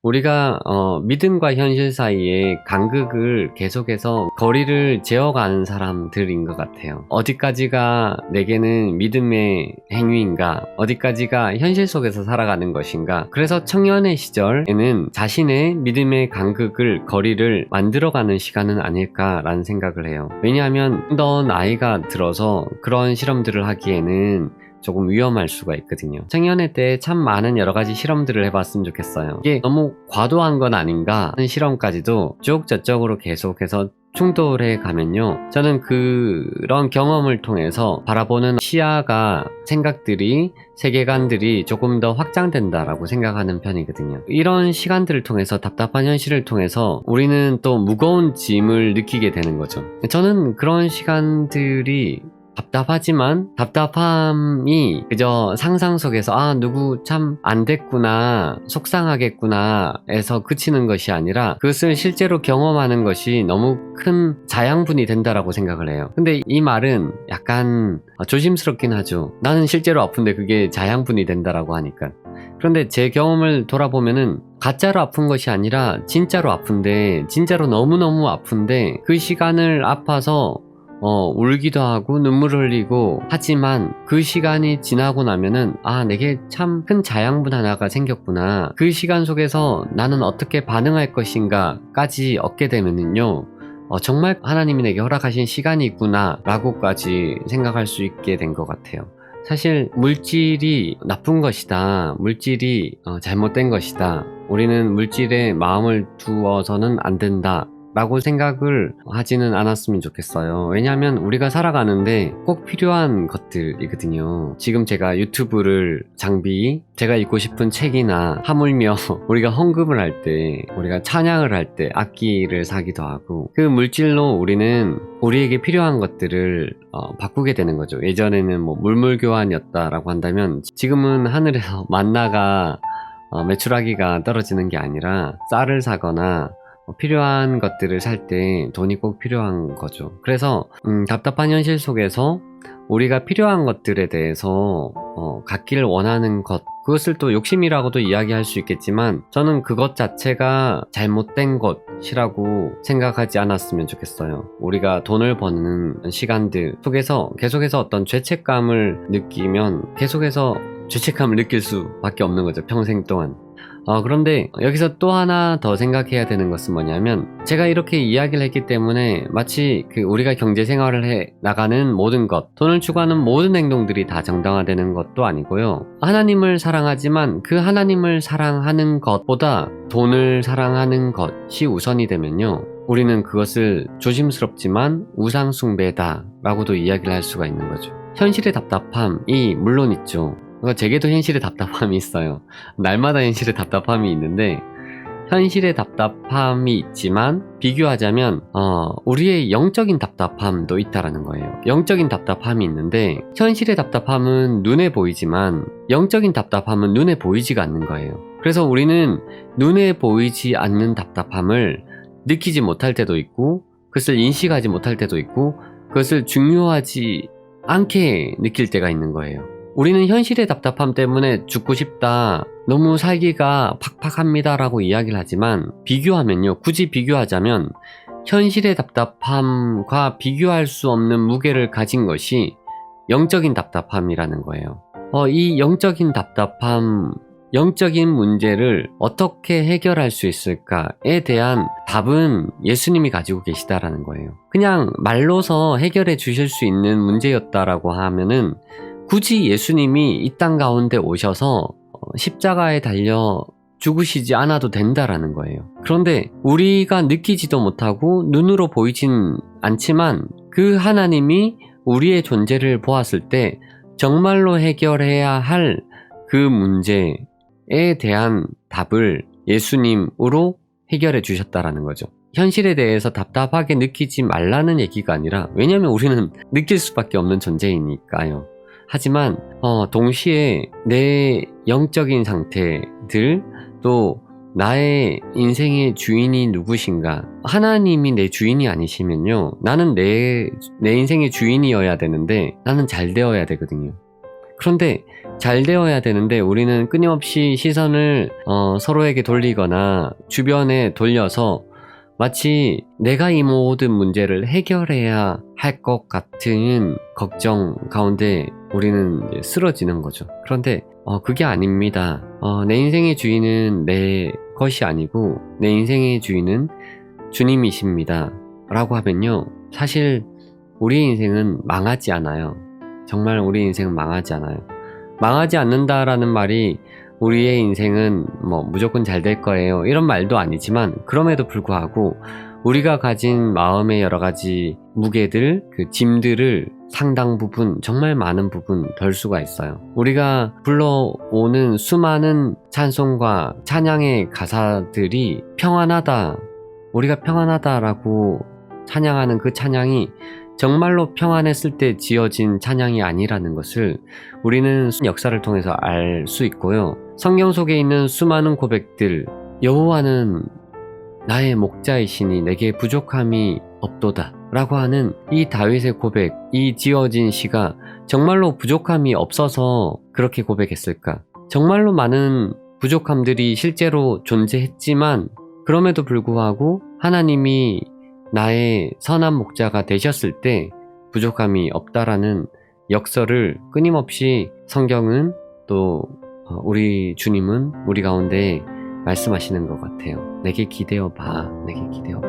우리가 믿음과 현실 사이에 간극을 계속해서 거리를 재어가는 사람들인 것 같아요. 어디까지가 내게는 믿음의 행위인가, 어디까지가 현실 속에서 살아가는 것인가. 그래서 청년의 시절에는 자신의 믿음의 간극을, 거리를 만들어가는 시간은 아닐까라는 생각을 해요. 왜냐하면 더 나이가 들어서 그런 실험들을 하기에는 조금 위험할 수가 있거든요. 청년의 때 참 많은 여러가지 실험들을 해봤으면 좋겠어요. 이게 너무 과도한 건 아닌가 하는 실험까지도 쭉 저쪽으로 계속해서 충돌해 가면요, 저는 그런 경험을 통해서 바라보는 시야가, 생각들이, 세계관들이 조금 더 확장된다라고 생각하는 편이거든요. 이런 시간들을 통해서, 답답한 현실을 통해서 우리는 또 무거운 짐을 느끼게 되는 거죠. 저는 그런 시간들이 답답하지만, 답답함이 그저 상상 속에서 누구 참 안 됐구나, 속상하겠구나 에서 그치는 것이 아니라 그것을 실제로 경험하는 것이 너무 큰 자양분이 된다라고 생각을 해요. 근데 이 말은 약간 조심스럽긴 하죠. 나는 실제로 아픈데 그게 자양분이 된다라고 하니까. 그런데 제 경험을 돌아보면은 가짜로 아픈 것이 아니라 진짜로 아픈데, 진짜로 너무너무 아픈데 그 시간을 아파서 울기도 하고 눈물을 흘리고, 하지만 그 시간이 지나고 나면은 내게 참 큰 자양분 하나가 생겼구나, 그 시간 속에서 나는 어떻게 반응할 것인가 까지 얻게 되면은요, 정말 하나님이 내게 허락하신 시간이 있구나 라고까지 생각할 수 있게 된 것 같아요. 사실 물질이 나쁜 것이다, 물질이 잘못된 것이다, 우리는 물질에 마음을 두어서는 안 된다 라고 생각을 하지는 않았으면 좋겠어요. 왜냐하면 우리가 살아가는데 꼭 필요한 것들이거든요. 지금 제가 유튜브를 장비, 제가 읽고 싶은 책이나 하물며 우리가 헌금을 할 때, 우리가 찬양을 할 때 악기를 사기도 하고, 그 물질로 우리는 우리에게 필요한 것들을 바꾸게 되는 거죠. 예전에는 물물교환이었다라고 한다면, 지금은 하늘에서 만나가 메추라기가 떨어지는 게 아니라 쌀을 사거나 필요한 것들을 살 때 돈이 꼭 필요한 거죠. 그래서 답답한 현실 속에서 우리가 필요한 것들에 대해서 갖기를 원하는 것, 그것을 또 욕심이라고도 이야기할 수 있겠지만, 저는 그것 자체가 잘못된 것이라고 생각하지 않았으면 좋겠어요. 우리가 돈을 버는 시간들 속에서 계속해서 어떤 죄책감을 느끼면 계속해서 죄책감을 느낄 수밖에 없는 거죠, 평생 동안. 그런데 여기서 또 하나 더 생각해야 되는 것은 뭐냐면, 제가 이렇게 이야기를 했기 때문에 마치 우리가 경제 생활을 해 나가는 모든 것, 돈을 추구하는 모든 행동들이 다 정당화되는 것도 아니고요. 하나님을 사랑하지만 그 하나님을 사랑하는 것보다 돈을 사랑하는 것이 우선이 되면요, 우리는 그것을 조심스럽지만 우상숭배다 라고도 이야기를 할 수가 있는 거죠. 현실의 답답함이 물론 있죠. 제게도 현실의 답답함이 있어요. 날마다 현실의 답답함이 있는데, 현실의 답답함이 있지만 비교하자면 우리의 영적인 답답함도 있다라는 거예요. 영적인 답답함이 있는데, 현실의 답답함은 눈에 보이지만 영적인 답답함은 눈에 보이지가 않는 거예요. 그래서 우리는 눈에 보이지 않는 답답함을 느끼지 못할 때도 있고, 그것을 인식하지 못할 때도 있고, 그것을 중요하지 않게 느낄 때가 있는 거예요. 우리는 현실의 답답함 때문에 죽고 싶다, 너무 살기가 팍팍합니다 라고 이야기를 하지만, 비교하면요, 굳이 비교하자면 현실의 답답함과 비교할 수 없는 무게를 가진 것이 영적인 답답함이라는 거예요. 이 영적인 답답함, 영적인 문제를 어떻게 해결할 수 있을까에 대한 답은 예수님이 가지고 계시다라는 거예요. 그냥 말로서 해결해 주실 수 있는 문제였다라고 하면은 굳이 예수님이 이 땅 가운데 오셔서 십자가에 달려 죽으시지 않아도 된다라는 거예요. 그런데 우리가 느끼지도 못하고 눈으로 보이진 않지만 그 하나님이 우리의 존재를 보았을 때 정말로 해결해야 할 그 문제에 대한 답을 예수님으로 해결해 주셨다라는 거죠. 현실에 대해서 답답하게 느끼지 말라는 얘기가 아니라, 왜냐하면 우리는 느낄 수밖에 없는 존재이니까요. 하지만 동시에 내 영적인 상태들, 또 나의 인생의 주인이 누구신가, 하나님이 내 주인이 아니시면요, 나는 내 인생의 주인이어야 되는데 나는 잘 되어야 되거든요. 그런데 잘 되어야 되는데 우리는 끊임없이 시선을 서로에게 돌리거나 주변에 돌려서 마치 내가 이 모든 문제를 해결해야 할 것 같은 걱정 가운데 우리는 이제 쓰러지는 거죠. 그런데 그게 아닙니다. 내 인생의 주인은 내 것이 아니고 내 인생의 주인은 주님이십니다 라고 하면요, 사실 우리 인생은 망하지 않아요. 정말 우리 인생은 망하지 않아요. 망하지 않는다라는 말이 우리의 인생은 뭐 무조건 잘 될 거예요 이런 말도 아니지만, 그럼에도 불구하고 우리가 가진 마음의 여러 가지 무게들, 그 짐들을 상당 부분, 정말 많은 부분 덜 수가 있어요. 우리가 불러오는 수많은 찬송과 찬양의 가사들이 평안하다, 우리가 평안하다라고 찬양하는 그 찬양이 정말로 평안했을 때 지어진 찬양이 아니라는 것을 우리는 역사를 통해서 알 수 있고요. 성경 속에 있는 수많은 고백들, 여호와는 나의 목자이시니 내게 부족함이 없도다 라고 하는 이 다윗의 고백, 이 지어진 시가 정말로 부족함이 없어서 그렇게 고백했을까? 정말로 많은 부족함들이 실제로 존재했지만 그럼에도 불구하고 하나님이 나의 선한 목자가 되셨을 때 부족함이 없다라는 역설을 끊임없이 성경은 또 우리 주님은 우리 가운데 말씀하시는 것 같아요. 내게 기대어 봐, 내게 기대어 봐.